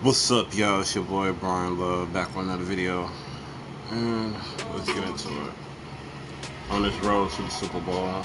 What's up, y'all? It's your boy Brian Love back with another video, and let's get into it. On this road to the Super Bowl.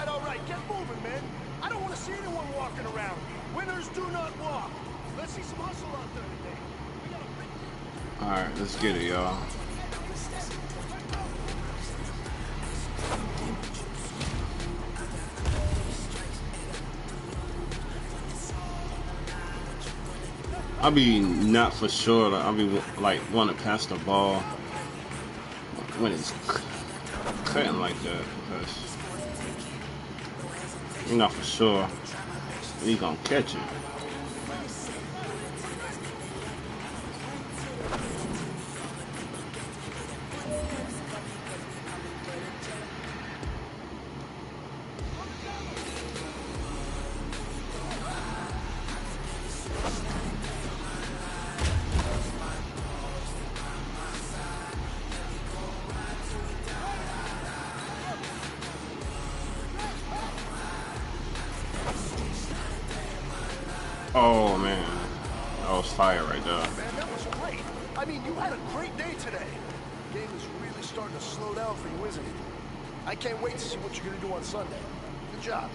All right, get moving, man. I don't want to see anyone walking around. Winners do not walk. Let's see some hustle out there today. Alright, let's get it, y'all. I'll be not for sure. I'll be like want to pass the ball when it's cutting like that because you're not for sure he's gonna catch it. Oh man, that was fire right there. Man, that was great. I mean, you had a great day today. The game is really starting to slow down for you, isn't it? I can't wait to see what you're going to do on Sunday. Good job.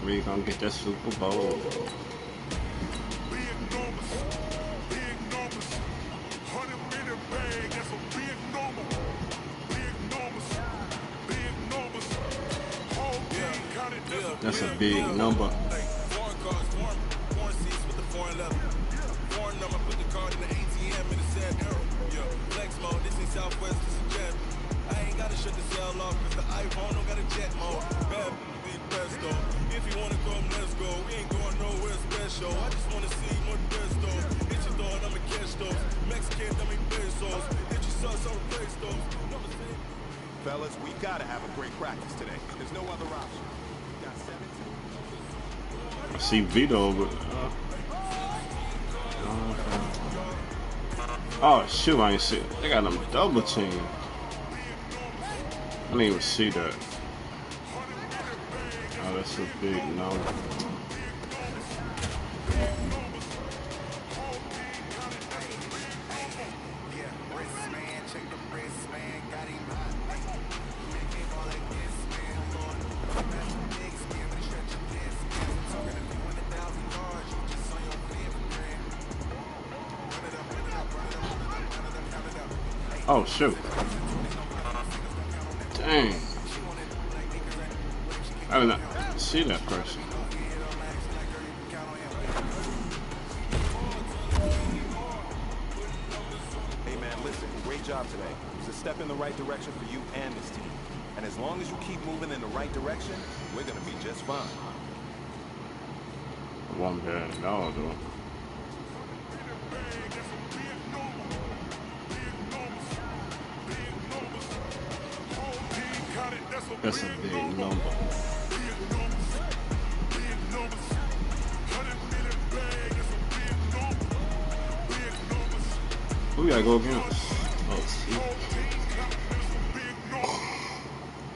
We gonna get that Super Bowl. That's a big number. I ain't gotta shut the cell off cause the iPhone don't got a jet mode. Bad be presto. If you wanna come, let's go. We ain't going nowhere special. I just wanna see more presto. Hit your thought, I'ma catch those. Mexican, I mean pesos. Hit your sus, I'll replace those. Fellas, we gotta have a great practice today. There's no other option. We got 17. I see Vito, but oh shoot, I ain't see. They got them double team. I didn't even see that. Oh, that's a big number. Oh shoot. Dang. I did not see that person. Hey man, listen, great job today. It was a step in the right direction for you and this team. And as long as you keep moving in the right direction, we're gonna be just fine. One bad dog though. That's a big number. Who we gotta go against? Oh, see.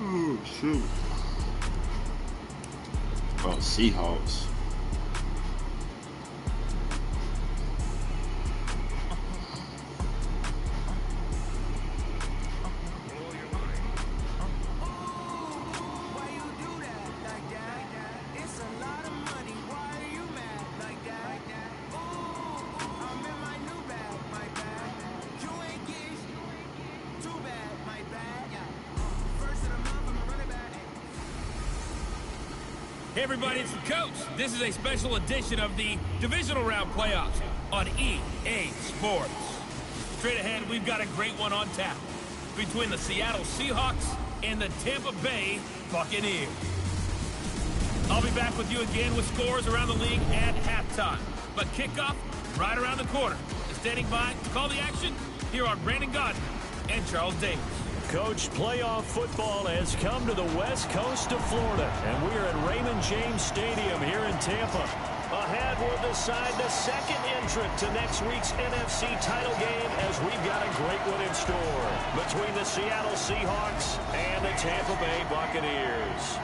Oh, shoot. Oh, Seahawks. Hey everybody, it's the coach. This is a special edition of the divisional round playoffs on EA Sports. Straight ahead, we've got a great one on tap between the Seattle Seahawks and the Tampa Bay Buccaneers. I'll be back with you again with scores around the league at halftime. But kickoff right around the corner. Standing by to call the action, here are Brandon Gaudin and Charles Davis. Coach, playoff football has come to the west coast of Florida, and we are at Raymond James Stadium here in Tampa. Ahead, we'll decide the second entrant to next week's NFC title game, as we've got a great one in store between the Seattle Seahawks and the Tampa Bay Buccaneers.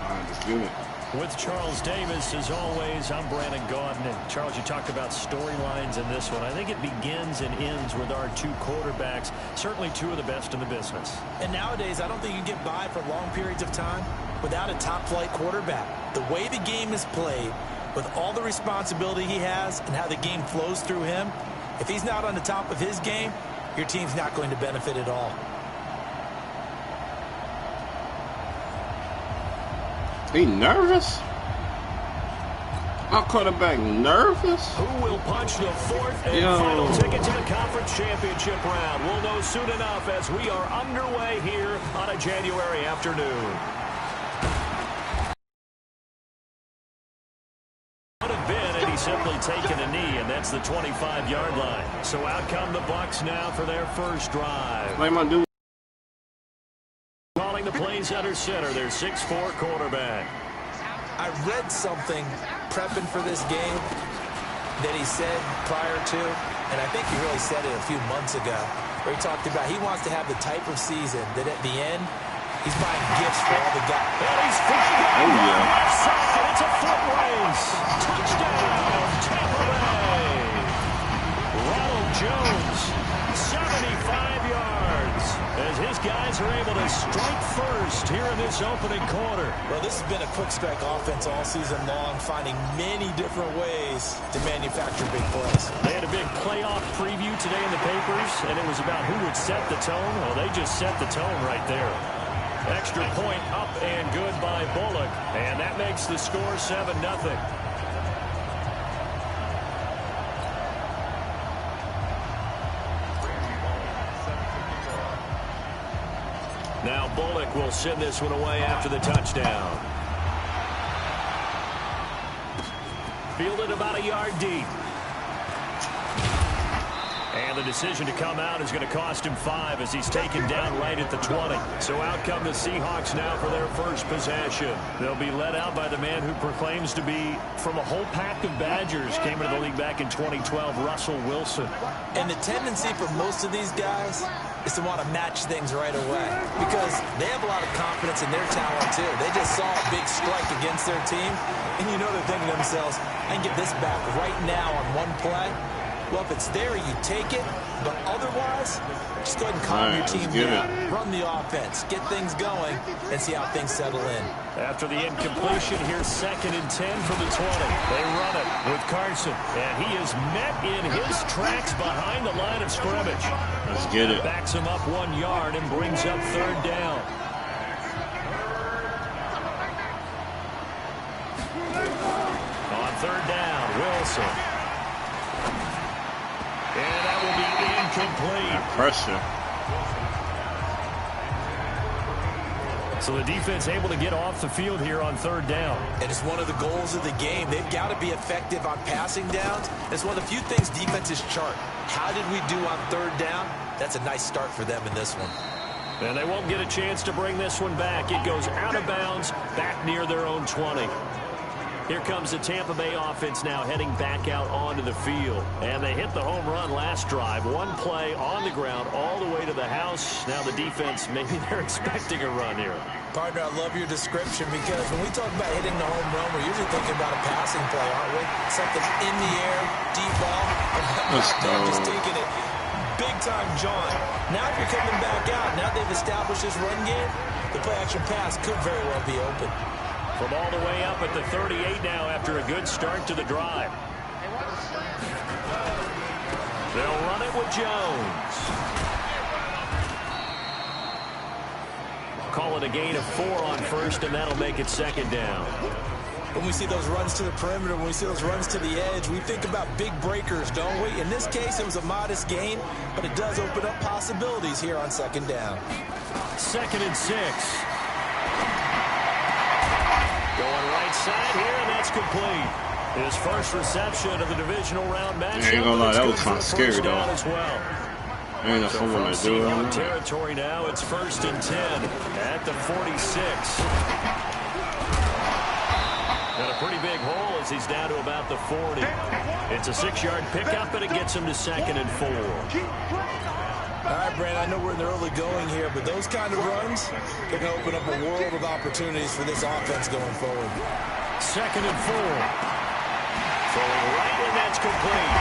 All right, let's do it. With Charles Davis, as always, I'm Brandon Gaudin. And Charles, you talked about storylines in this one. I think it begins and ends with our two quarterbacks, certainly two of the best in the business. And nowadays, I don't think you can get by for long periods of time without a top-flight quarterback. The way the game is played, with all the responsibility he has and how the game flows through him, if he's not on the top of his game, your team's not going to benefit at all. He nervous? Our quarterback nervous? Who will punch the fourth and final ticket to the conference championship round? We'll know soon enough as we are underway here on a January afternoon. Would have been, and he's simply taken a knee, and that's the 25-yard line. So out come the Bucs now for their first drive. What am I doing? Calling the plays under center, their 6'4" quarterback. I read something prepping for this game that he said prior to, and I think he really said it a few months ago, where he talked about he wants to have the type of season that at the end, he's buying gifts for all the guys. And he's flying on the left side. It's a foot race. Touchdown, Tampa Bay. Ronald Jones, 75 yards, as his guys are able to strike first here in this opening quarter. Well, this has been a quick strike offense all season long, finding many different ways to manufacture big plays. They had a big playoff preview today in the papers, and it was about who would set the tone. Well, they just set the tone right there. Extra point up and good by Bullock, and that makes the score 7-0. Now Bullock will send this one away after the touchdown. Fielded about a yard deep. And the decision to come out is going to cost him 5 as he's taken down right at the 20. So out come the Seahawks now for their first possession. They'll be led out by the man who proclaims to be from a whole pack of Badgers. Came into the league back in 2012, Russell Wilson. And the tendency for most of these guys is to want to match things right away because they have a lot of confidence in their talent too. They just saw a big strike against their team, and you know they're thinking to themselves, I can get this back right now on one play. Well, if it's there, you take it. But otherwise, just go ahead and calm your team down. Run the offense, get things going, and see how things settle in. After the incompletion, here's 2nd and 10 from the 20. They run it with Carson, and he is met in his tracks behind the line of scrimmage. Let's get it. Backs him up 1 yard and brings up 3rd down. On 3rd down, Wilson. And that will be incomplete. Pressure. So the defense able to get off the field here on 3rd down. And it's one of the goals of the game. They've got to be effective on passing downs. It's one of the few things defenses chart. How did we do on 3rd down? That's a nice start for them in this one. And they won't get a chance to bring this one back. It goes out of bounds, back near their own 20. Here comes the Tampa Bay offense now heading back out onto the field. And they hit the home run last drive. One play on the ground all the way to the house. Now the defense, maybe they're expecting a run here. Partner, I love your description because when we talk about hitting the home run, we're usually thinking about a passing play, aren't we? Something in the air, deep ball. They're just taking it big-time John. Now if you're coming back out, now they've established this run game, the play-action pass could very well be open. From all the way up at the 38 now after a good start to the drive. They'll run it with Jones. call it a gain of 4 on first, and that'll make it second down. When we see those runs to the perimeter, when we see those runs to the edge, we think about big breakers, don't we? In this case, it was a modest gain, but it does open up possibilities here on second down. 2nd and 6. Going right side here, and that's complete. His first reception of the divisional round match. I ain't gonna lie, that was kind of scary, though. As well. Ain't no fun when I do it. Territory now, it's 1st and 10 at the 46. Got a pretty big hole as he's down to about the 40. It's a 6-yard pickup, and it gets him to 2nd and 4. All right, Brandon, I know we're in the early going here, but those kind of runs, they're going to open up a world of opportunities for this offense going forward. 2nd and 4. Throwing right, and that's complete.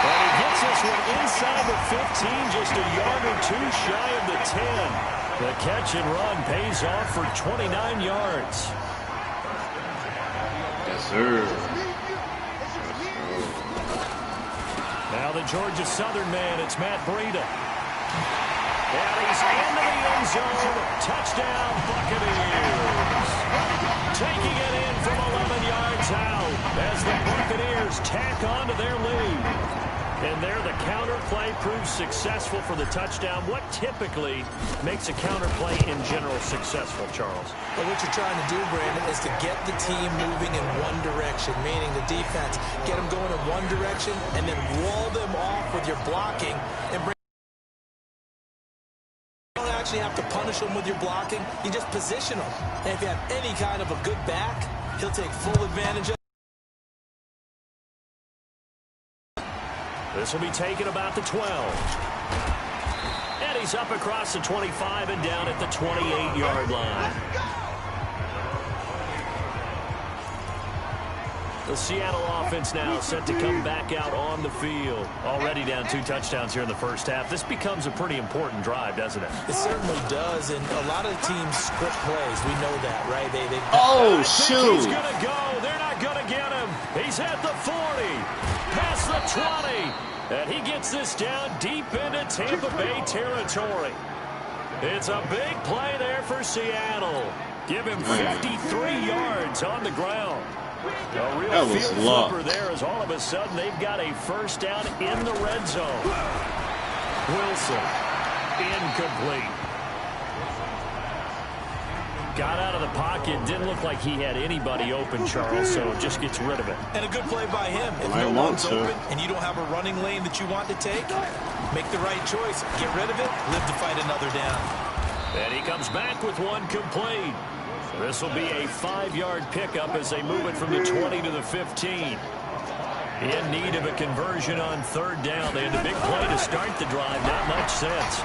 And he gets this one inside the 15, just a yard or 2 shy of the 10. The catch and run pays off for 29 yards. Yes, sir. Now the Georgia Southern man, it's Matt Breida. And he's into the end zone. Touchdown, Buccaneers. Taking it in from 11 yards out as the Buccaneers tack on to their lead. And there the counter play proves successful for the touchdown. What typically makes a counter play in general successful, Charles? Well, what you're trying to do, Brandon, is to get the team moving in one direction, meaning the defense, get them going in one direction and then wall them off with your blocking and bring. You don't actually have to punish them with your blocking. You just position them. And if you have any kind of a good back, he'll take full advantage of it. This will be taken about the 12. And he's up across the 25 and down at the 28-yard line. The Seattle offense now set to come back out on the field. Already down 2 touchdowns here in the first half. This becomes a pretty important drive, doesn't it? It certainly does, and a lot of teams script plays. We know that, right? Oh, shoot. He's going to go. They're not going to get him. He's at the 40. Past the 20. And he gets this down deep into Tampa Bay territory. It's a big play there for Seattle. Give him 53 yards on the ground. A real field flipper there as all of a sudden they've got a first down in the red zone. Wilson, incomplete. Got out of the pocket. Didn't look like he had anybody open, Charles, so just gets rid of it. And a good play by him. If no one's open and you don't have a running lane that you want to take, make the right choice. Get rid of it. Live to fight another down. And he comes back with one complete. This will be a 5-yard pickup as they move it from the 20 to the 15. In need of a conversion on 3rd down. They had a big play to start the drive. Not much sense.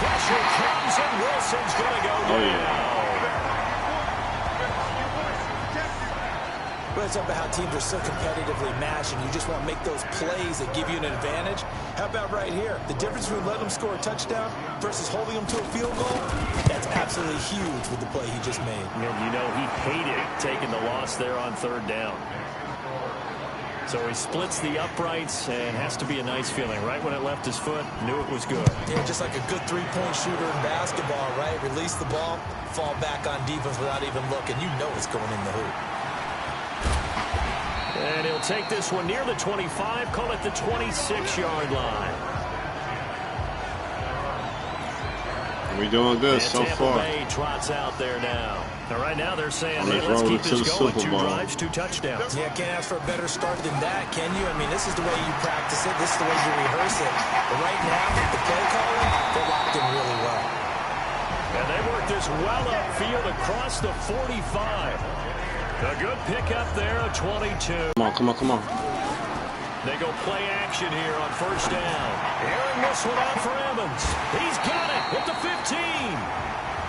Pressure comes, and Wilson's going to go down. Well, it's about how teams are so competitively matched, and you just want to make those plays that give you an advantage. How about right here? The difference between letting them score a touchdown versus holding them to a field goal, that's absolutely huge with the play he just made. And you know he hated taking the loss there on 3rd down. So he splits the uprights, and has to be a nice feeling. Right when it left his foot, knew it was good. Yeah, just like a good 3-point shooter in basketball, right? Release the ball, fall back on defense without even looking. You know it's going in the hoop. And he'll take this one near the 25, call it the 26-yard line. We're doing good so far. Tampa Bay trots out there now. Now, right now they're saying, hey, let's keep this going. 2 drives, 2 touchdowns. Yeah, can't ask for a better start than that, can you? I mean, this is the way you practice it. This is the way you rehearse it. But right now, the play calling, they're locked in really well. And they work this well upfield across the 45. A good pickup there, a 22. Come on. They go play action here on 1st down. Airing this one out for Evans. He's got it at the 15.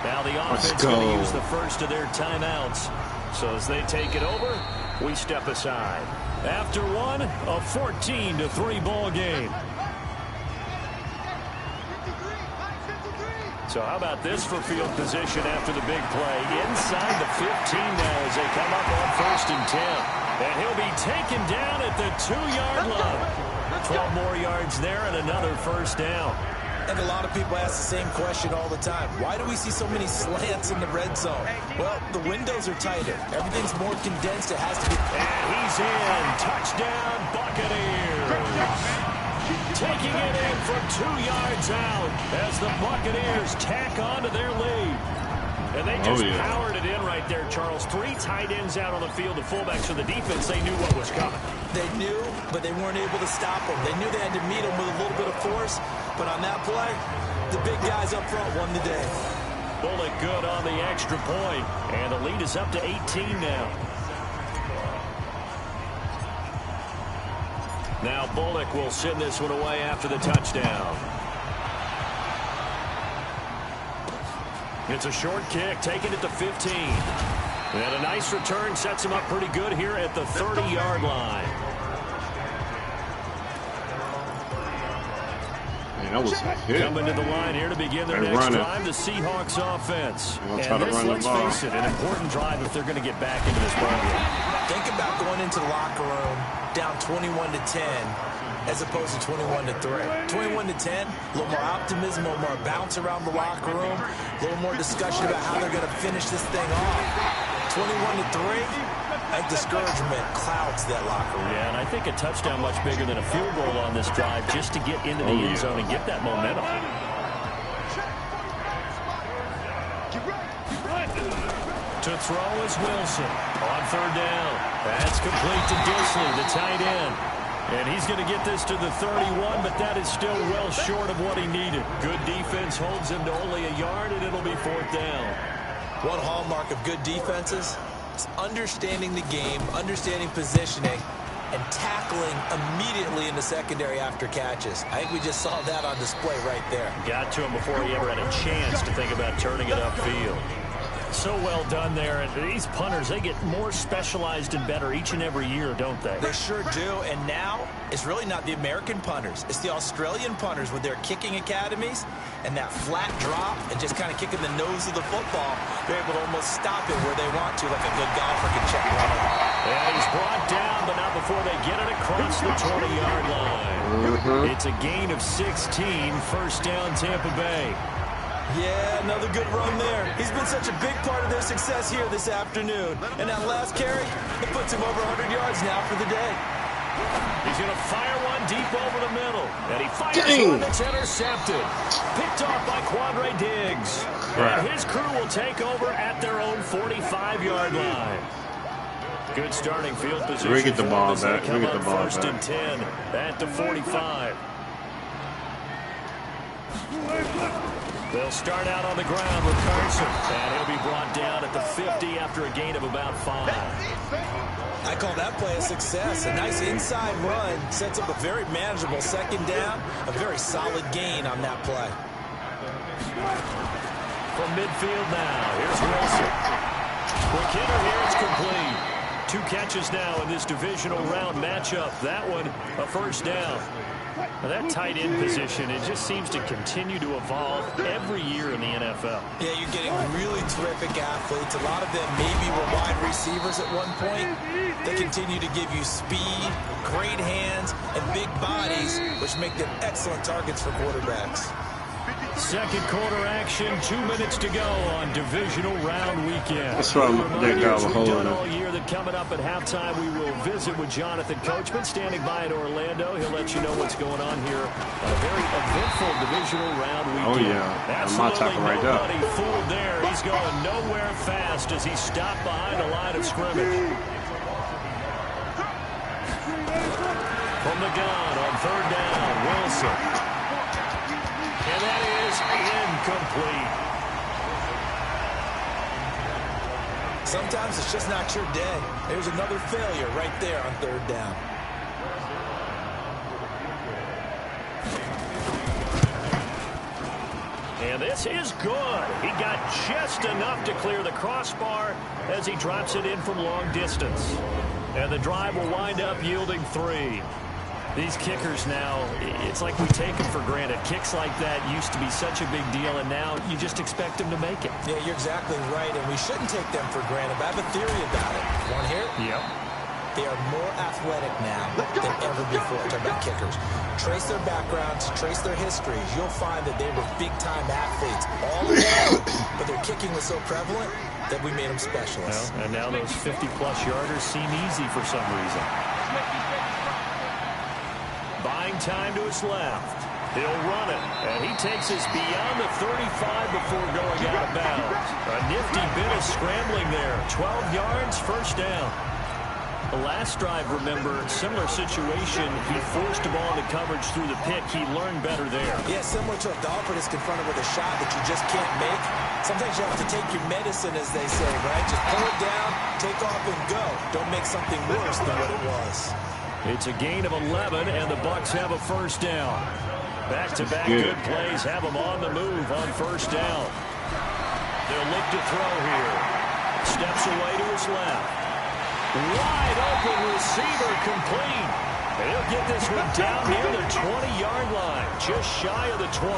Now the offense going to use the first of their timeouts. So as they take it over, we step aside. After one, a 14-3 ball game. So how about this for field position after the big play? Inside the 15 now as they come up on 1st and 10. And he'll be taken down at the 2-yard line. 12 more yards there and another first down. And a lot of people ask the same question all the time. Why do we see so many slants in the red zone? Well, the windows are tighter. Everything's more condensed. It has to be. And he's in. Touchdown, Buccaneers. Taking it in from 2 yards out as the Buccaneers tack on to their lead. And they just powered it in right there, Charles. 3 tight ends out on the field. The fullbacks for the defense, they knew what was coming. They knew, but they weren't able to stop them. They knew they had to meet them with a little bit of force. But on that play, the big guys up front won the day. Bullock good on the extra point. And the lead is up to 18 now. Now Bullock will send this one away after the touchdown. It's a short kick, taking it to 15. And a nice return sets him up pretty good here at the 30-yard line. Man, that was a hit. Coming to the line here to begin their next drive, the Seahawks offense. And this, let's face it, an important drive if they're going to get back into this ballgame. Think about going into the locker room down 21-10 as opposed to 21-3. 21-10, a little more optimism, a little more bounce around the locker room, a little more discussion about how they're going to finish this thing off. 21-3, I think discouragement clouds that locker room. Yeah, and I think a touchdown much bigger than a field goal on this drive just to get into the end zone and get that momentum. To throw is Wilson on 3rd down. That's complete to Disley, the tight end. And he's going to get this to the 31, but that is still well short of what he needed. Good defense holds him to only a yard, and it'll be 4th down. One hallmark of good defenses is understanding the game, understanding positioning, and tackling immediately in the secondary after catches. I think we just saw that on display right there. Got to him before he ever had a chance to think about turning it upfield. So well done there. And these punters, they get more specialized and better each and every year, don't they? They sure do. And now, it's really not the American punters. It's the Australian punters with their kicking academies and that flat drop and just kind of kicking the nose of the football. They're able to almost stop it where they want to, like a good golfer can check one off. And he's brought down, but not before they get it across the 20-yard line. It's a gain of 16, 1st down Tampa Bay. Yeah, another good run there. He's been such a big part of their success here this afternoon. And that last carry, it puts him over 100 yards now for the day. He's going to fire one deep over the middle. And he fires one that's intercepted. Picked off by Quandre Diggs. And his crew will take over at their own 45-yard line. Good starting field position. We get the ball back. We get the ball back. 1st and 10 at the 45. They'll start out on the ground with Carson. And he'll be brought down at the 50 after a gain of about 5. I call that play a success. A nice inside run sets up a very manageable 2nd down. A very solid gain on that play. From midfield now, here's Wilson. Quick hitter here, it's complete. 2 catches now in this divisional round matchup. That one, a 1st down. Now that tight end position, it just seems to continue to evolve every year in the NFL. Yeah, you're getting really terrific athletes. A lot of them maybe were wide receivers at one point. They continue to give you speed, great hands, and big bodies, which make them excellent targets for quarterbacks. 2nd quarter action, 2 minutes to go on divisional round weekend. That's right, that guy was holding all year that coming up at halftime, we will visit with Jonathan Coachman standing by in Orlando. He'll let you know what's going on here on a very eventful divisional round weekend. Oh yeah, absolutely my tackle right there. Nobody fooled there. He's going nowhere fast as he stopped behind the line of scrimmage. From the gun on 3rd down, Wilson. And that is incomplete. Sometimes it's just not your day. There's another failure right there on 3rd down. And this is good. He got just enough to clear the crossbar as he drops it in from long distance. And the drive will wind up yielding 3. These kickers now, it's like we take them for granted. Kicks like that used to be such a big deal, and now you just expect them to make it. Yeah, you're exactly right, and we shouldn't take them for granted. But I have a theory about it. Want to hear it? Yep. they are more athletic now than ever before. Talking about kickers. Trace their backgrounds, trace their histories. You'll find that they were big-time athletes all along, but their kicking was so prevalent that we made them specialists. Well, and now those 50-plus yarders seem easy for some reason. Buying time to his left. He'll run it, and he takes us beyond the 35 before going out of bounds. A nifty bit of scrambling there. 12 yards, first down. The last drive, remember, similar situation. He forced a ball into coverage through the pick. He learned better there. Yeah, similar to a golfer that's confronted with a shot that you just can't make. Sometimes you have to take your medicine, as they say, right? Just pull it down, take off, and go. Don't make something worse than what it was. It's a gain of 11, and the Bucs have a first down. Back-to-back good plays have them on the move on first down. They'll look to throw here. Steps away to his left. Wide open receiver complete. And he'll get this one down near the 20-yard line, just shy of the 20.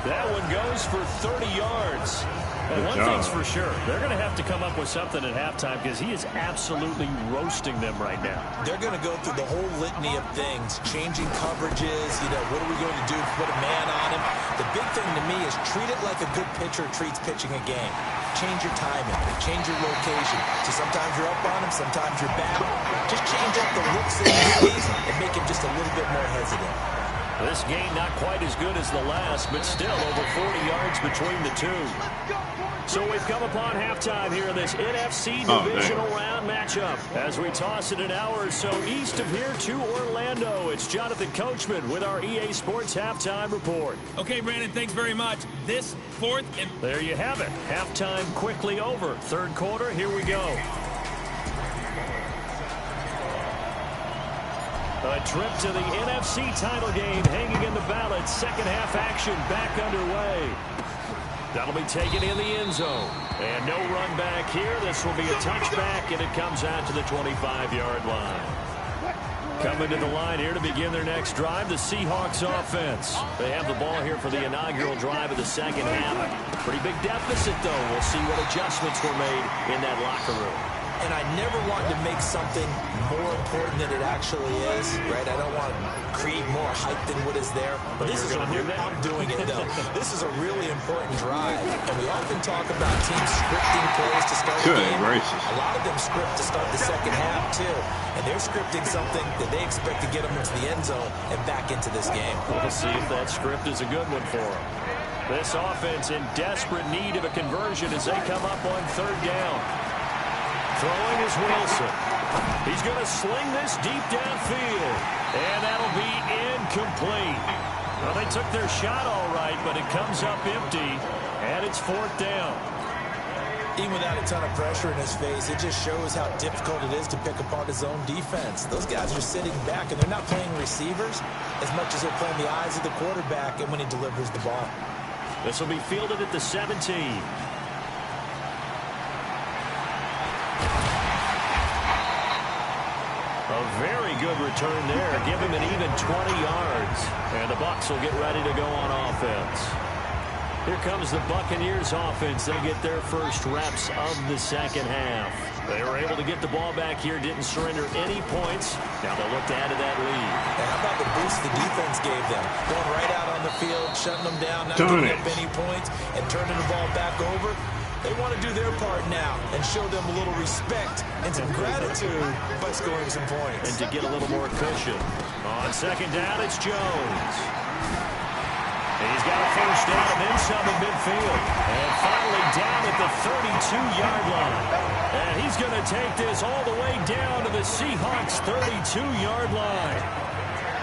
That one goes for 30 yards. And one thing's for sure, they're going to have to come up with something at halftime because he is absolutely roasting them right now. They're going to go through the whole litany of things, changing coverages, what are we going to do to put a man on him? The big thing to me is treat it like a good pitcher treats pitching a game. Change your timing, change your location. So sometimes you're up on him, sometimes you're back. Just change up the looks that he sees and make him just a little bit more hesitant. This game not quite as good as the last, but still over 40 yards between the two. So we've come upon halftime here in this NFC divisional round matchup. As we toss it an hour or so east of here to Orlando, it's Jonathan Coachman with our EA Sports Halftime Report. Okay, Brandon, thanks very much. This fourth and... There you have it. Halftime quickly over. Third quarter, here we go. A trip to the NFC title game hanging in the balance. Second half action back underway. That'll be taken in the end zone. And no run back here. This will be a touchback, and it comes out to the 25-yard line. Coming to the line here to begin their next drive, the Seahawks offense. They have the ball here for the inaugural drive of the second half. Pretty big deficit, though. We'll see what adjustments were made in that locker room. And I never want to make something more important than it actually is, right? I don't want to create more hype than what is there. But this is I'm doing it, though. This is a really important drive. And we often talk about teams scripting plays to start the game. A lot of them script to start the second half, too. And they're scripting something that they expect to get them into the end zone and back into this game. We'll see if that script is a good one for them. This offense in desperate need of a conversion as they come up on third down. Throwing is Wilson. He's going to sling this deep downfield. And that'll be incomplete. Well, they took their shot all right, but it comes up empty. And it's fourth down. Even without a ton of pressure in his face, it just shows how difficult it is to pick apart his own defense. Those guys are sitting back, and they're not playing receivers as much as they're playing the eyes of the quarterback and when he delivers the ball. This will be fielded at the 17. A very good return there. Give him an even 20 yards. And the Bucs will get ready to go on offense. Here comes the Buccaneers offense. They get their first reps of the second half. They were able to get the ball back here, didn't surrender any points. Now they'll look to add to that lead. And how about the boost the defense gave them? Going right out on the field, shutting them down, not giving up any points, and turning the ball back over. They want to do their part now and show them a little respect and some gratitude by scoring some points. And to get a little more cushion. On second down, it's Jones. And he's got a first down and then some in midfield. And finally down at the 32-yard line. And he's going to take this all the way down to the Seahawks' 32-yard line.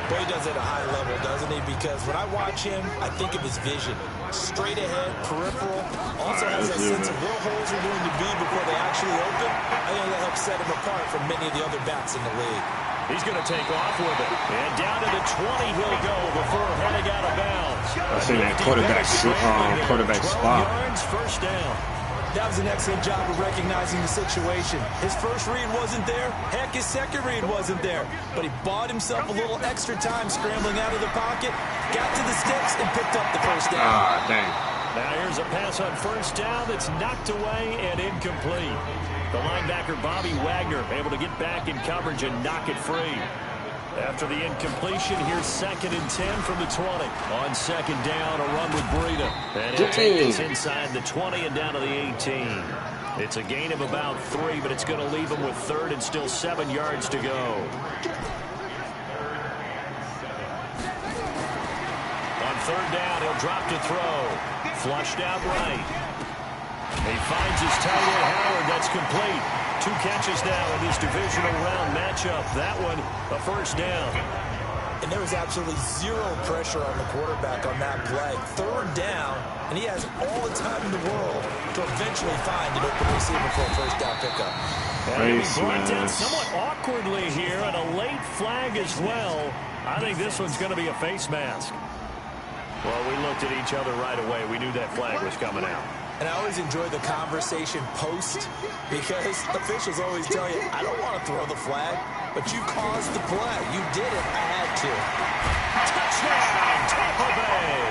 Boy, he does it at a high level, doesn't he? Because when I watch him, I think of his vision. Straight ahead, peripheral. Also has that sense of where holes are going to be before they actually open. I think that helps set him apart from many of the other backs in the league. He's going to take off with it. And down to the 20 he'll go before heading out of bounds. That's in that quarterback spot. Yards, first down. That was an excellent job of recognizing the situation. His first read wasn't there. Heck, his second read wasn't there. But he bought himself a little extra time scrambling out of the pocket, got to the sticks, and picked up the first down. Ah, dang. Now here's a pass on first down that's knocked away and incomplete. The linebacker, Bobby Wagner, able to get back in coverage and knock it free. After the incompletion, here's 2nd and 10 from the 20. On 2nd down, a run with Breida. And he'll take this inside the 20 and down to the 18. It's a gain of about 3, but it's going to leave him with 3rd and still 7 yards to go. On 3rd down, he'll drop to throw. Flushed out right. He finds his tight end, Howard. That's complete. 2 catches now in this divisional round matchup. That one, a 1st down. And there was absolutely 0 pressure on the quarterback on that play. 3rd down, and he has all the time in the world to eventually find an open receiver for a 1st down pickup. And he brought down somewhat awkwardly here, and a late flag as well. I think this one's going to be a face mask. Well, we looked at each other right away. We knew that flag was coming out. And I always enjoy the conversation post because officials always tell you, I don't want to throw the flag, but you caused the play. You did it. I had to. Touchdown, Tampa Bay.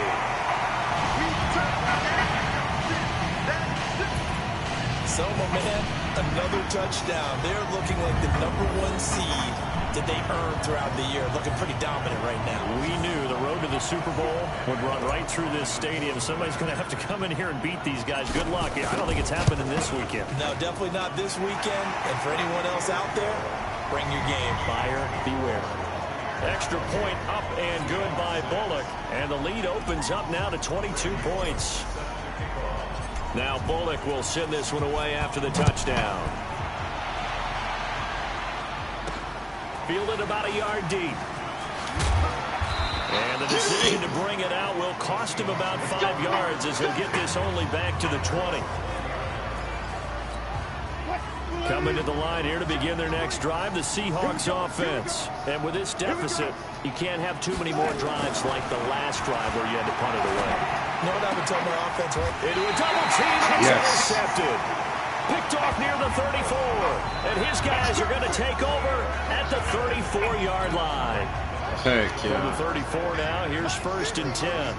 Selma, man, another touchdown. They're looking like the #1 seed that they earned throughout the year. Looking pretty dominant right now. We knew the road to the Super Bowl would run right through this stadium. Somebody's going to have to come in here and beat these guys. Good luck. I don't think it's happening this weekend. No, definitely not this weekend. And for anyone else out there, bring your game. Buyer beware. Extra point up and good by Bullock. And the lead opens up now to 22 points. Now Bullock will send this one away after the touchdown. Fielded about a yard deep. And the decision to bring it out will cost him about 5 yards as he'll get this only back to the 20. Coming to the line here to begin their next drive, the Seahawks offense. And with this deficit, you can't have too many more drives like the last drive where you had to punt it away. You know what I would tell my offense, right? Into a double team, and it's intercepted. Picked off near the 34. And his guys are going to take over at the 34-yard line. Heck From the 34 now, here's 1st and 10.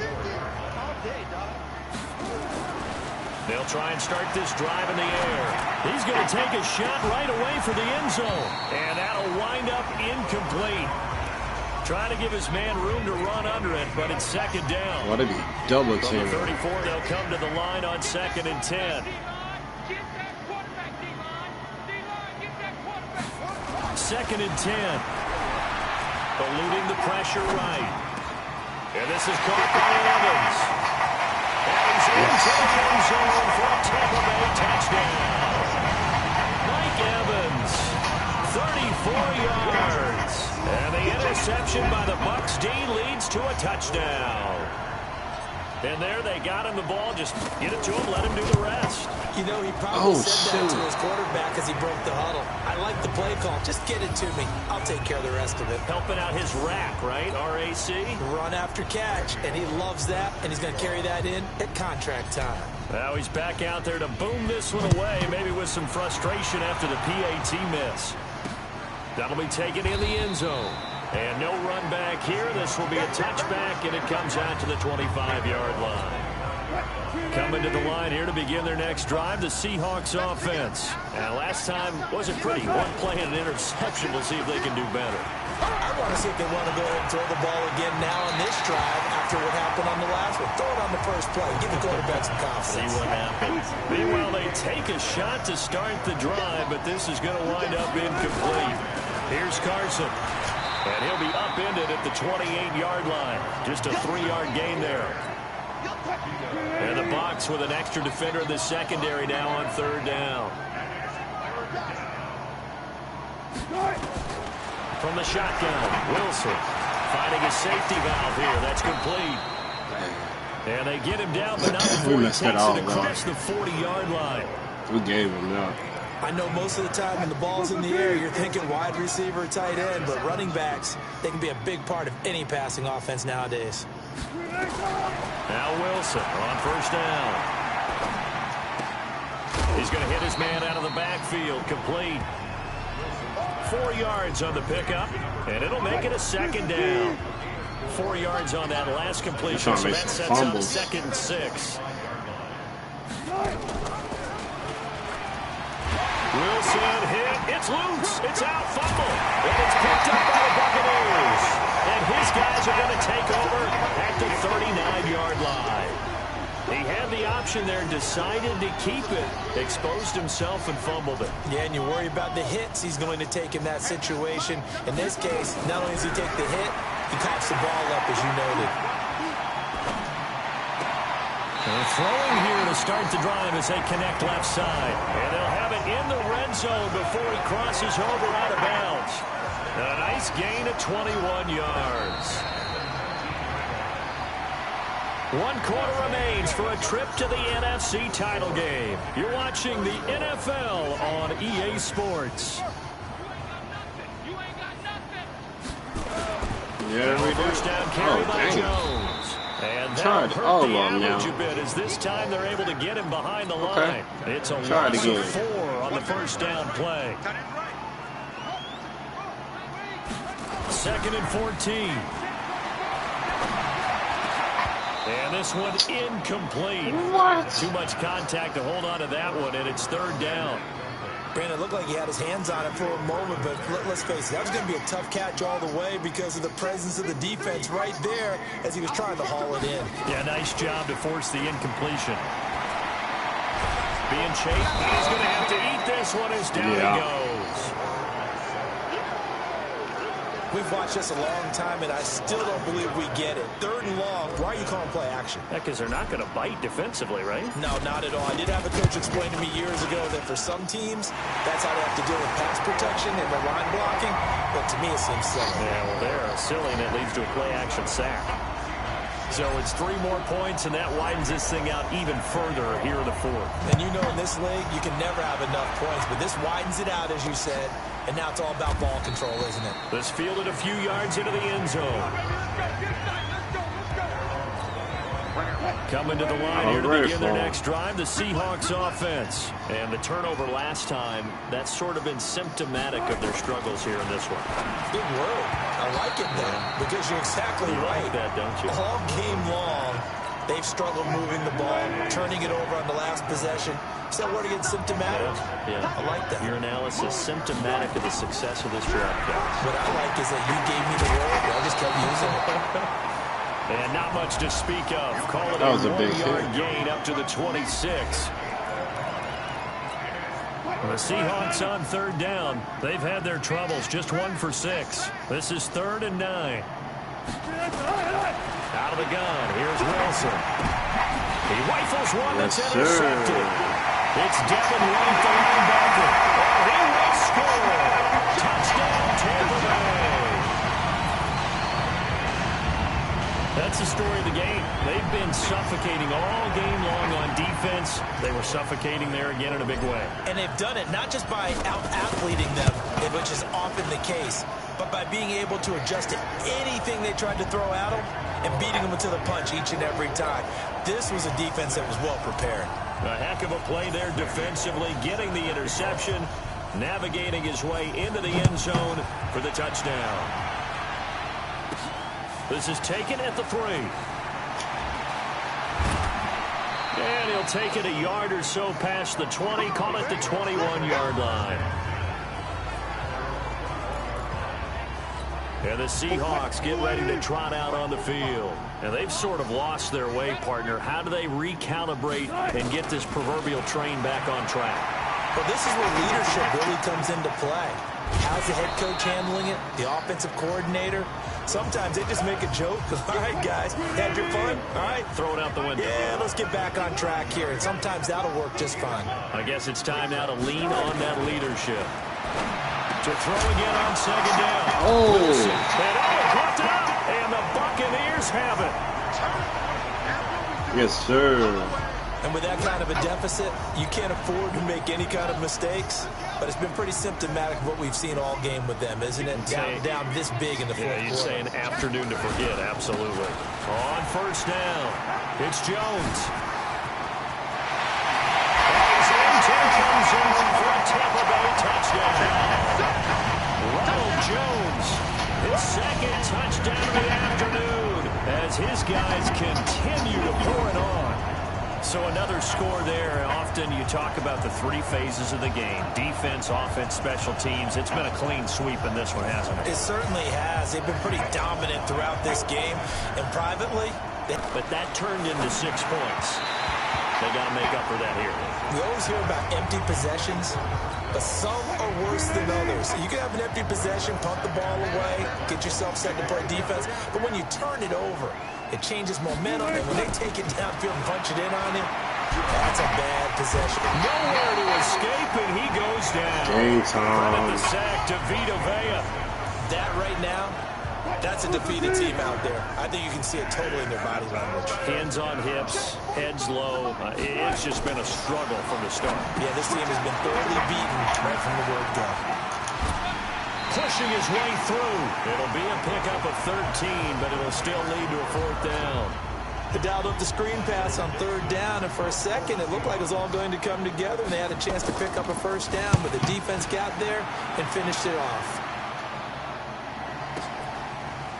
They'll try and start this drive in the air. He's going to take a shot right away for the end zone. And that'll wind up incomplete. Trying to give his man room to run under it, but it's 2nd down. What a double team. From the 34, they'll come to the line on 2nd and 10. 2nd and 10. Eluding the pressure right. And this is caught by Evans. And he's into the end zone for a Tampa Bay touchdown. Mike Evans, 34 yards. And the interception by the Bucs D leads to a touchdown. And there they got him the ball. Just get it to him, let him do the rest. You know, he probably said that to his quarterback as he broke the huddle. I like the play call. Just get it to me. I'll take care of the rest of it. Helping out his rack, right? R-A-C? Run after catch. And he loves that, and he's going to carry that in at contract time. Now he's back out there to boom this one away, maybe with some frustration after the PAT miss. That'll be taken in the end zone. And no run back here. This will be a touchback, and it comes out to the 25-yard line. Coming to the line here to begin their next drive, the Seahawks offense. And last time wasn't pretty. One play and an interception. We'll see if they can do better. I want to see if they want to go ahead and throw the ball again now on this drive after what happened on the last one. Throw it on the first play. Give the quarterback some confidence. See what happens. Meanwhile, they take a shot to start the drive, but this is going to wind up incomplete. Here's Carson. And he'll be upended at the 28-yard line. Just a 3-yard gain there. And the Bucs with an extra defender in the secondary now on 3rd down. From the shotgun, Wilson finding a safety valve here. That's complete. And they get him down, but not before he takes it across the 40-yard line. We gave him that. I know most of the time when the ball's in the air, you're thinking wide receiver, tight end, but running backs, they can be a big part of any passing offense nowadays. Now Wilson on 1st down. He's going to hit his man out of the backfield, complete. 4 yards on the pickup, and it'll make it a 2nd down. 4 yards on that last completion, so that sets up 2nd and 6. Wilson hit. It's loose. It's out. Fumble. And it's picked up by the Buccaneers. And his guys are going to take over at the 39-yard line. He had the option there, decided to keep it, exposed himself and fumbled it. Yeah, and you worry about the hits he's going to take in that situation. In this case, not only does he take the hit, he coughs the ball up, as you noted. They're throwing here to start the drive as they connect left side. And they'll have it in the red zone before he crosses over out of bounds. A nice gain of 21 yards. 1 quarter remains for a trip to the NFC title game. You're watching the NFL on EA Sports. Yeah, we do. First down carry by Jones. And tried all of them now. A bit as this time they're able to get him behind the line. It's a Try it loss again. of 4 on the first down play. 2nd and 14. And this one incomplete. What? Too much contact to hold on to that one, and it's 3rd down. Brandon, it looked like he had his hands on it for a moment, but let's face it, that was going to be a tough catch all the way because of the presence of the defense right there as he was trying to haul it in. Yeah, nice job to force the incompletion. Being chased, he's going to have to eat this one as down he goes. We've watched this a long time, and I still don't believe we get it. 3rd and long. Why are you calling play action? Because they're not going to bite defensively, right? No, not at all. I did have a coach explain to me years ago that for some teams, that's how they have to deal with pass protection and their line blocking. But to me, it seems silly. Yeah, well, they're silly, and it leads to a play-action sack. So it's 3 more points, and that widens this thing out even further here in the 4th. And you know in this league, you can never have enough points, but this widens it out, as you said. And now it's all about ball control, isn't it? This fielded a few yards into the end zone. Coming to the line here to begin their next drive, the Seahawks offense. And the turnover last time, that's sort of been symptomatic of their struggles here in this one. Good word. I like it, though, because you're exactly right. You like that, don't you? All game long, they've struggled moving the ball, turning it over on the last possession. Is that word again, symptomatic? Yeah. I like that. Your analysis, symptomatic of the success of this broadcast. What I like is that you gave me the word, and I just kept using it. And not much to speak of. Call it That was a a big 1-yard hit. gain up to the 26. The Seahawks on 3rd down. They've had their troubles, just 1 for 6. This is 3rd and 9. Out of the gun, here's Wilson. He rifles one that's intercepted. It's Devin White, the linebacker. Oh, he will score. Touchdown, Tampa Bay. That's the story of the game. They've been suffocating all game long on defense. They were suffocating there again in a big way. And they've done it not just by out-athleting them, which is often the case, but by being able to adjust to anything they tried to throw at them and beating them to the punch each and every time. This was a defense that was well prepared. A heck of a play there defensively, getting the interception, navigating his way into the end zone for the touchdown. This is taken at the 3. And he'll take it a yard or so past the 20, call it the 21-yard line. And the Seahawks get ready to trot out on the field. And they've sort of lost their way, partner. How do they recalibrate and get this proverbial train back on track? Well, this is where leadership really comes into play. How's the head coach handling it? The offensive coordinator? Sometimes they just make a joke. All right, guys, had your fun? All right. Throw it out the window. Yeah, let's get back on track here. And sometimes that'll work just fine. I guess it's time now to lean on that leadership. To throw again on 2nd down. Oh. Wilson. And plucked it up. And the Buccaneers have it. Yes, sir. And with that kind of a deficit, you can't afford to make any kind of mistakes. But it's been pretty symptomatic of what we've seen all game with them, isn't it? Down this big in the 4th quarter. You'd say an afternoon to forget, absolutely. On 1st down, it's Jones. He's in, comes in for a Tampa Bay touchdown. Ronald Jones, his 2nd touchdown of the afternoon, as his guys continue to pour it on. So another score there. Often you talk about the three phases of the game. Defense, offense, special teams. It's been a clean sweep in this one, hasn't it? It certainly has. They've been pretty dominant throughout this game. And privately... But that turned into 6 points. They got to make up for that here. We always hear about empty possessions, but some are worse than others. You can have an empty possession, punt the ball away, get yourself set to play defense. But when you turn it over, it changes momentum, and when they take it downfield and punch it in on you, that's a bad possession. Nowhere to escape, and he goes down. Game time. Credit the sack to Vita Vea. That right now, that's a defeated team out there. I think you can see it totally in their body language. Hands on hips, heads low. It's just been a struggle from the start. Yeah, this team has been thoroughly beaten right from the word go. Pushing his way through. It'll be a pickup of 13, but it'll still lead to a 4th down. They dialed up the screen pass on 3rd down, and for a second, it looked like it was all going to come together, and they had a chance to pick up a 1st down, but the defense got there and finished it off.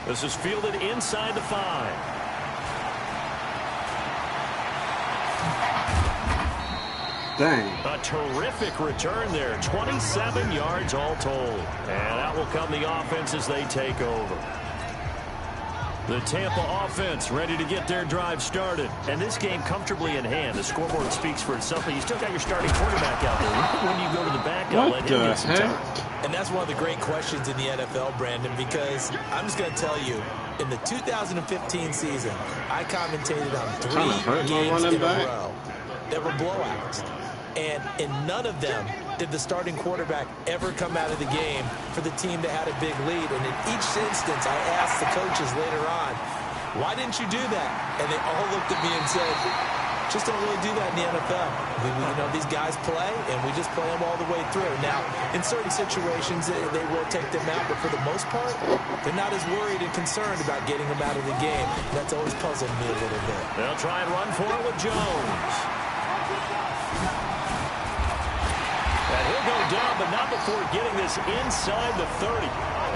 This is fielded inside the 5. Dang. A terrific return there. 27 yards all told. And out will come the offense as they take over. The Tampa offense ready to get their drive started. And this game comfortably in hand. The scoreboard speaks for itself. You still got your starting quarterback out there. When you go to the backup, let him get some time. And that's one of the great questions in the NFL, Brandon, because I'm just going to tell you, in the 2015 season, I commentated on 3 games in a row that were blowouts. And in none of them did the starting quarterback ever come out of the game for the team that had a big lead. And in each instance, I asked the coaches later on, why didn't you do that? And they all looked at me and said, just don't really do that in the NFL. You know, these guys play, and we just play them all the way through. Now, in certain situations, they will take them out, but for the most part, they're not as worried and concerned about getting them out of the game. That's always puzzled me a little bit. They'll try and run for it with Jones. And he'll go down, but not before getting this inside the 30.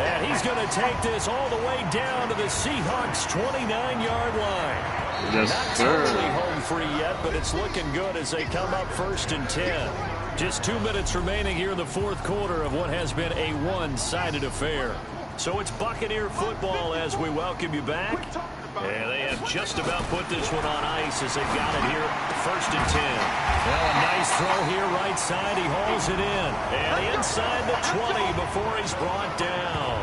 And he's going to take this all the way down to the Seahawks' 29-yard line. Yes, not sir. totally home free yet, but it's looking good as they come up 1st and 10. Just 2 minutes remaining here in the 4th quarter of what has been a one-sided affair. So it's Buccaneer football as we welcome you back. And they have just about put this one on ice as they've got it here, 1st and 10. Well, a nice throw here, right side. He hauls it in. And inside the 20 before he's brought down.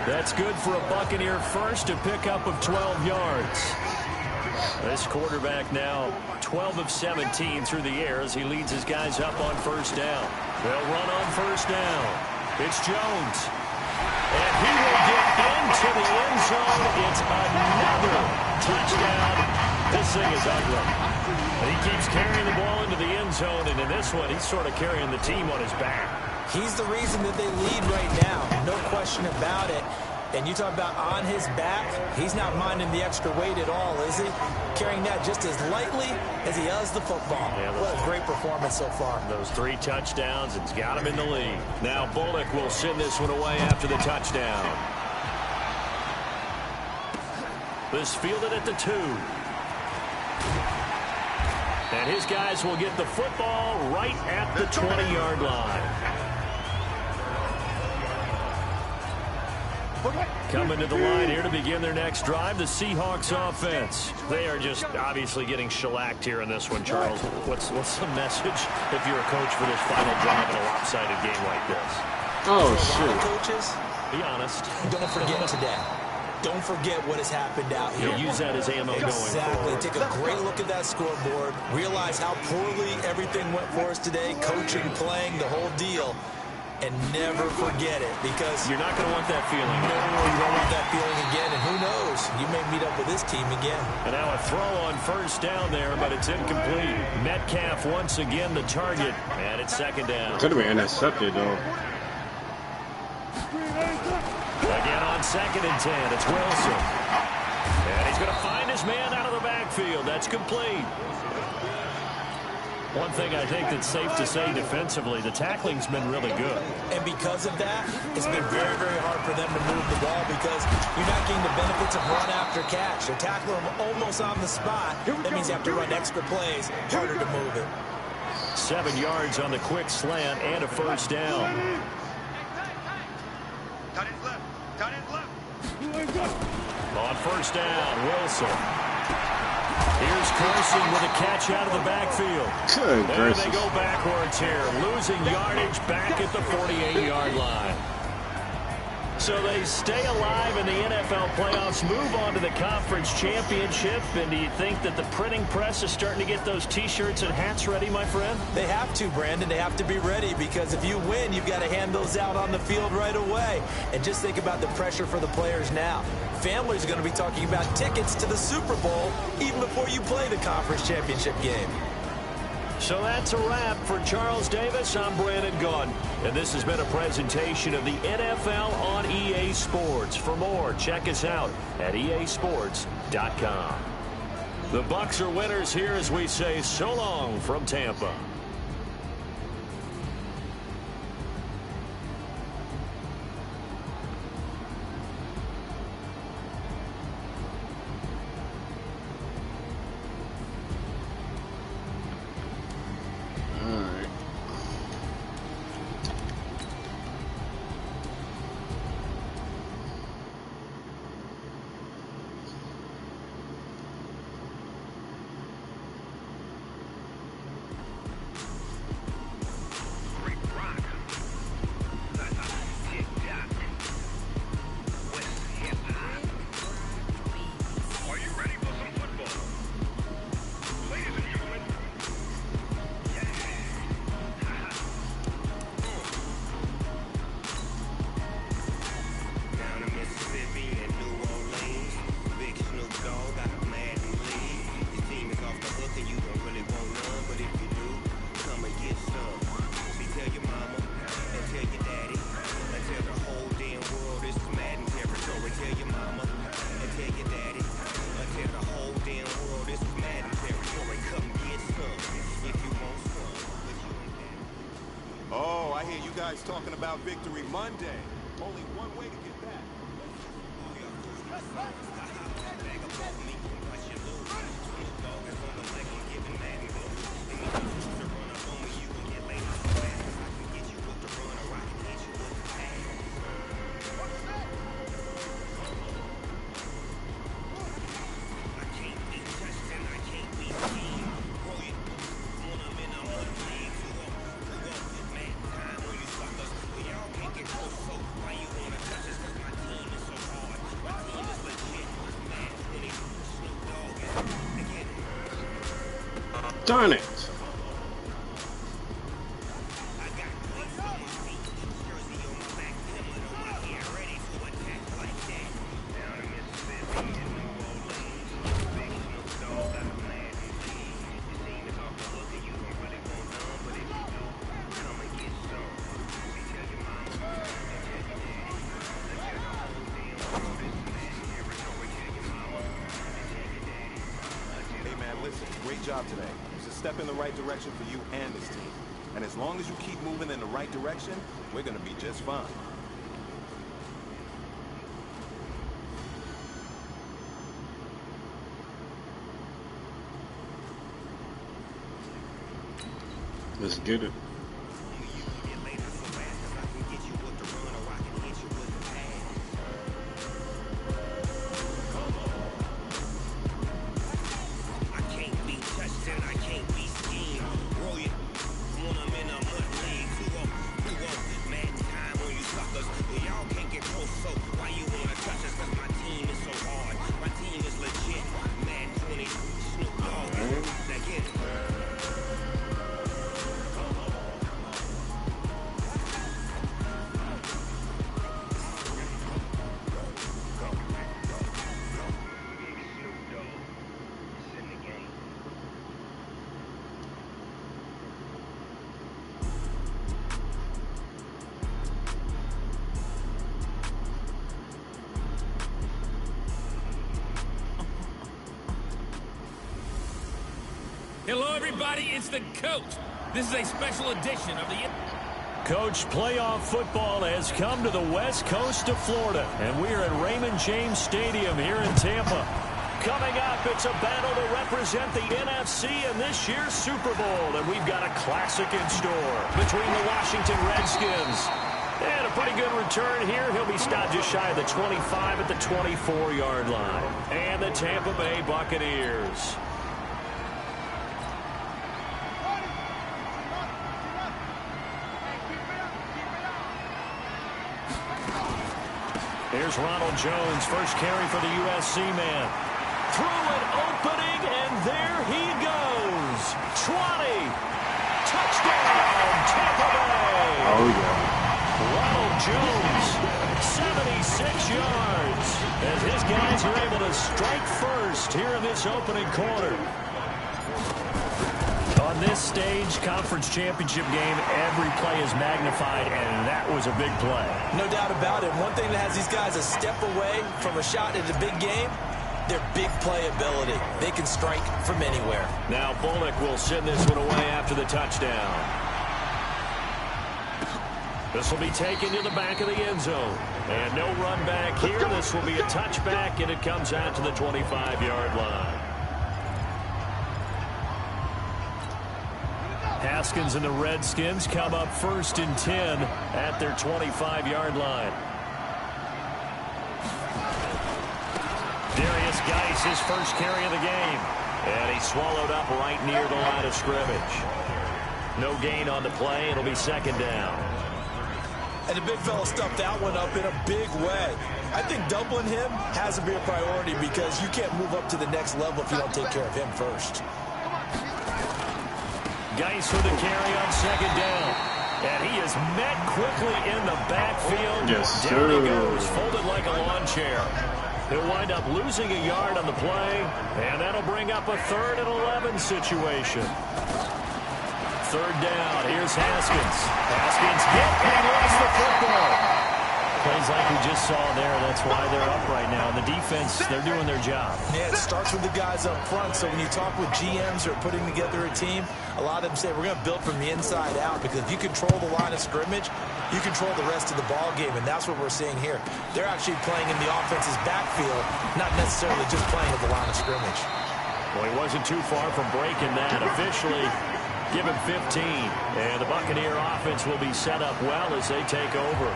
That's good for a Buccaneer first, a pickup of 12 yards. This quarterback now 12 of 17 through the air as he leads his guys up on 1st down. They'll run on 1st down. It's Jones. And he will get into the end zone. It's another touchdown. This thing is ugly. And he keeps carrying the ball into the end zone, and in this one, he's sort of carrying the team on his back. He's the reason that they lead right now. No question about it. And you talk about on his back, he's not minding the extra weight at all, is he? Carrying that just as lightly as he does the football. Yeah, what a great performance so far. Those 3 touchdowns, it's got him in the lead. Now Bullock will send this one away after the touchdown. This fielded at the 2. And his guys will get the football right at the 20-yard line. Coming to the line here to begin their next drive, the Seahawks offense. They are just obviously getting shellacked here in this one, Charles. What's the message if you're a coach for this final drive in a lopsided game like this? Oh, shoot. Coaches, be honest. Don't forget today. Don't forget what has happened out here. Use that as ammo going forward. Exactly. Take a great look at that scoreboard. Realize how poorly everything went for us today. Coaching, playing, the whole deal. And never forget it, because you're not going to want that feeling. No, you don't want that feeling again, and who knows? You may meet up with this team again. And now a throw on 1st down there, but it's incomplete. Metcalf once again the target, and it's 2nd down. Could have been intercepted, though. Again on 2nd and 10, it's Wilson. And he's going to find his man out of the backfield. That's complete. One thing I think that's safe to say defensively, the tackling's been really good. And because of that, it's been very, very hard for them to move the ball because you're not getting the benefits of run after catch. You're tackling them almost on the spot. That means you have to run extra plays, harder to move it. 7 yards on the quick slant and a first down. On first down, Wilson. Here's Carson with a catch out of the backfield. Good there gracious. They go backwards here, losing yardage back at the 48-yard line. So they stay alive in the NFL playoffs, move on to the conference championship. And do you think that the printing press is starting to get those T-shirts and hats ready, my friend? They have to, Brandon. They have to be ready because if you win, you've got to hand those out on the field right away. And just think about the pressure for the players now. Families are going to be talking about tickets to the Super Bowl even before you play the conference championship game. So that's a wrap for Charles Davis. I'm Brandon Gaudin, and this has been a presentation of the NFL on EA Sports. For more, check us out at easports.com. The Bucs are winners here as we say so long from Tampa. Talking about Victory Monday. Only one way to get that. Darn it. Job today. It's a step in the right direction for you and this team. And as long as you keep moving in the right direction, we're going to be just fine. Let's get it. Hello, everybody. It's the coach. This is a special edition of the... Coach, playoff football has come to the west coast of Florida, and we are at Raymond James Stadium here in Tampa. Coming up, it's a battle to represent the NFC in this year's Super Bowl, and we've got a classic in store between the Washington Redskins. And a pretty good return here. He'll be stopped just shy of the 25 at the 24-yard line. And the Tampa Bay Buccaneers. Here's Ronald Jones, first carry for the USC man. Through an opening, and there he goes. 20. Touchdown, Tampa Bay. Oh, yeah. Ronald Jones, 76 yards, as his guys are able to strike first here in this opening quarter. On this stage, conference championship game, every play is magnified, and that was a big play. No doubt about it. One thing that has these guys a step away from a shot at a big game, their big play ability. They can strike from anywhere. Now Bullock will send this one away after the touchdown. This will be taken to the back of the end zone. And no run back here. This will be a touchback, and it comes out to the 25-yard line. Haskins and the Redskins come up 1st and 10 at their 25-yard line. Darius Geis, his first carry of the game. And he's swallowed up right near the line of scrimmage. No gain on the play. It'll be second down. And the big fella stuffed that one up in a big way. I think doubling him has to be a priority because you can't move up to the next level if you don't take care of him first. Geis with a carry on second down. And he is met quickly in the backfield. Yes, down sir. he goes, folded like a lawn chair. He'll wind up losing a yard on the play, and that'll bring up a 3rd and 11 situation. 3rd down. Here's Haskins. Haskins hit, and he lost the football. Plays like we just saw there. That's why they're up right now. The defense, they're doing their job. Yeah, it starts with the guys up front. So when you talk with GMs who are putting together a team, a lot of them say we're going to build from the inside out because if you control the line of scrimmage, you control the rest of the ball game, and that's what we're seeing here. They're actually playing in the offense's backfield, not necessarily just playing at the line of scrimmage. Well, he wasn't too far from breaking that. Officially, give him 15. And the Buccaneer offense will be set up well as they take over.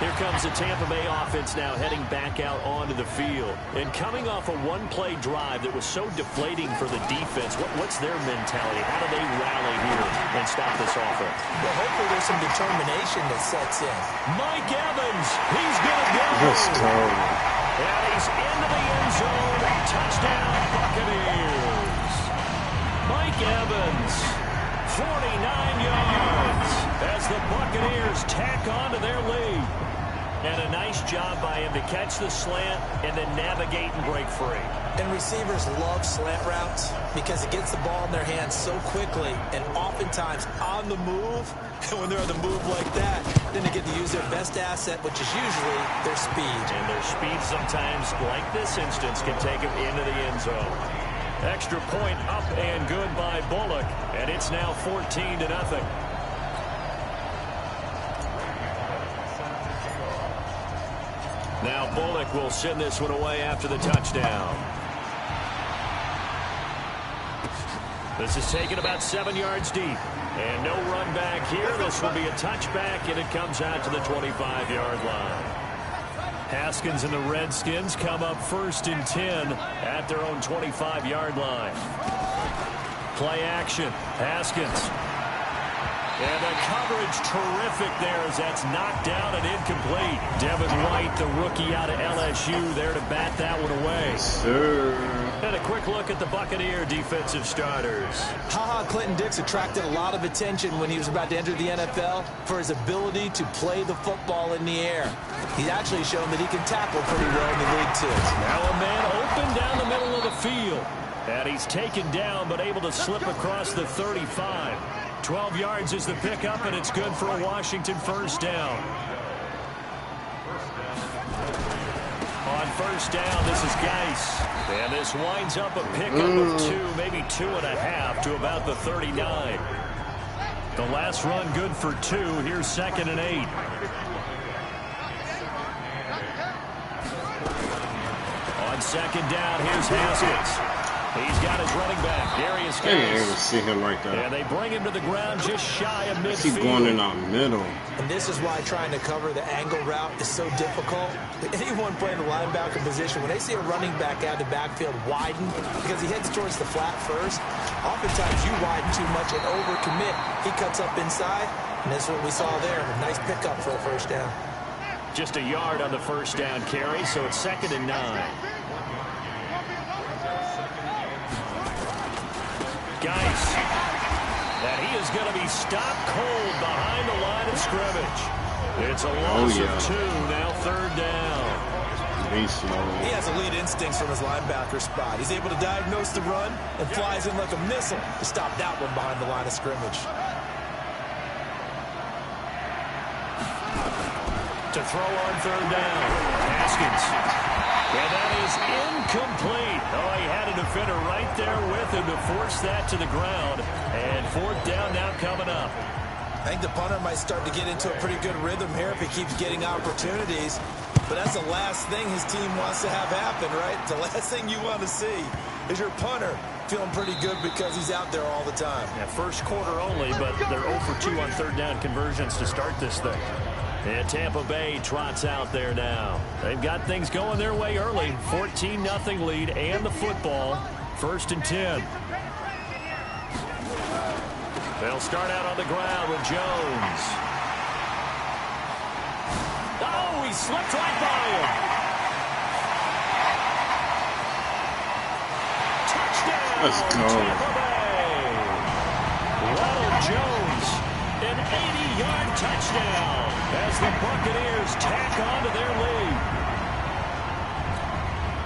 Here comes the Tampa Bay offense now heading back out onto the field. And coming off a one-play drive that was so deflating for the defense, what's their mentality? How do they rally here and stop this offense? Well, hopefully there's some determination that sets in. Mike Evans, he's going to go. Let's go. And he's into the end zone. Touchdown, Buccaneers. Mike Evans, 49 yards as the Buccaneers tack on to their lead. And a nice job by him to catch the slant and then navigate and break free. And receivers love slant routes because it gets the ball in their hands so quickly and oftentimes on the move. And when they're on the move like that, then they get to use their best asset, which is usually their speed. And their speed sometimes, like this instance, can take them into the end zone. Extra point up and good by Bullock. And it's now 14-0. Now Bullock will send this one away after the touchdown. This is taken about 7 yards deep. And no run back here. This will be a touchback, and it comes out to the 25-yard line. Haskins and the Redskins come up 1st and 10 at their own 25-yard line. Play action. Haskins. And the coverage terrific there as that's knocked down and incomplete. Devin White, the rookie out of LSU, there to bat that one away. Sir. And a quick look at the Buccaneer defensive starters. Clinton Dix attracted a lot of attention when he was about to enter the NFL for his ability to play the football in the air. He's actually shown that he can tackle pretty well in the league, too. Now a man open down the middle of the field. And he's taken down but able to slip across the 35. 12 yards is the pickup, and it's good for a Washington first down. On first down. This is Geis. And this winds up a pickup of 2, maybe 2.5 to about the 39. The last run good for 2. Here's 2nd and 8. On 2nd down, here's Haskins. He's got his running back, Darius Geis. I didn't ever see him right there. And they bring him to the ground just shy of midfield. He's going in our middle. And this is why trying to cover the angle route is so difficult. Anyone playing the linebacker position, when they see a running back out of the backfield widen, because he heads towards the flat first, oftentimes you widen too much and overcommit. He cuts up inside, and that's what we saw there. A nice pickup for a first down. Just a yard on the first down carry, so it's 2nd and 9. Geis. And he is going to be stopped cold behind the line of scrimmage. It's a loss of 2, now 3rd down. He has elite instincts from his linebacker spot. He's able to diagnose the run and flies in like a missile to stop that one behind the line of scrimmage. To throw on 3rd down. Haskins. And that is incomplete. Oh, he had a defender right there with him to force that to the ground. And 4th down now coming up. I think the punter might start to get into a pretty good rhythm here if he keeps getting opportunities. But that's the last thing his team wants to have happen, right? The last thing you want to see is your punter feeling pretty good because he's out there all the time. Yeah, first quarter only, but they're 0 for 2 on 3rd down conversions to start this thing. And Tampa Bay trots out there now. They've got things going their way early. 14-0 lead and the football. 1st and 10. They'll start out on the ground with Jones. Oh, he slipped right by him. Touchdown, let's go. Tampa Bay. Ronald Jones, an 80-yard touchdown as the Buccaneers tack on to their lead.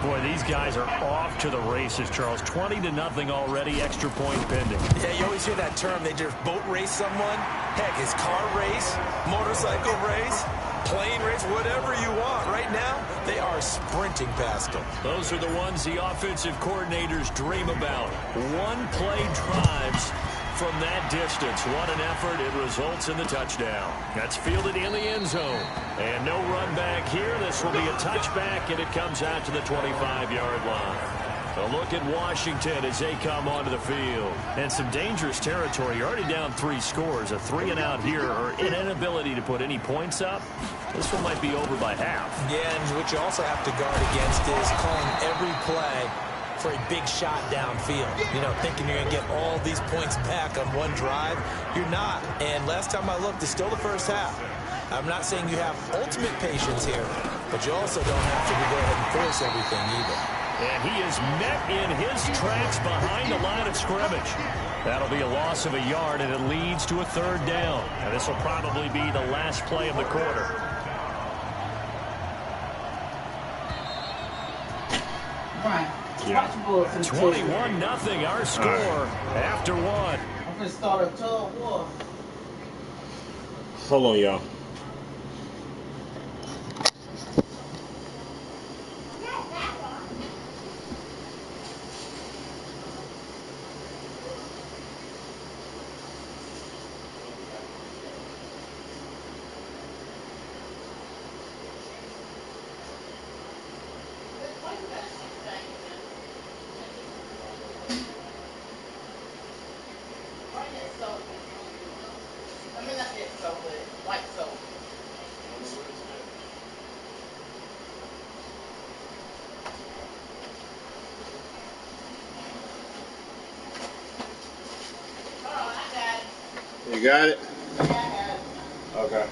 Boy, these guys are off to the races, Charles. 20-0 already, extra point pending. Yeah, you always hear that term. They just boat race someone. Heck, it's car race, motorcycle race, plane race, whatever you want. Right now, they are sprinting past them. Those are the ones the offensive coordinators dream about. One-play drives from that distance. What an effort. It results in the touchdown. That's fielded in the end zone. And no run back here. This will be a touchback, and it comes out to the 25-yard line. A look at Washington as they come onto the field. And some dangerous territory. You're already down 3 scores. A 3-and-out here, or an inability to put any points up. This one might be over by half. Yeah, and what you also have to guard against is calling every play for a big shot downfield. You know, thinking you're going to get all these points back on one drive. You're not. And last time I looked, it's still the first half. I'm not saying you have ultimate patience here, but you also don't have to go ahead and force everything either. And he is met in his tracks behind the line of scrimmage. That'll be a loss of a yard, and it leads to a 3rd down. And this will probably be the last play of the quarter. Right. Yeah. 21-0 our score after 1. I'm going to start a tug war. Hold on, y'all. You got it? Okay.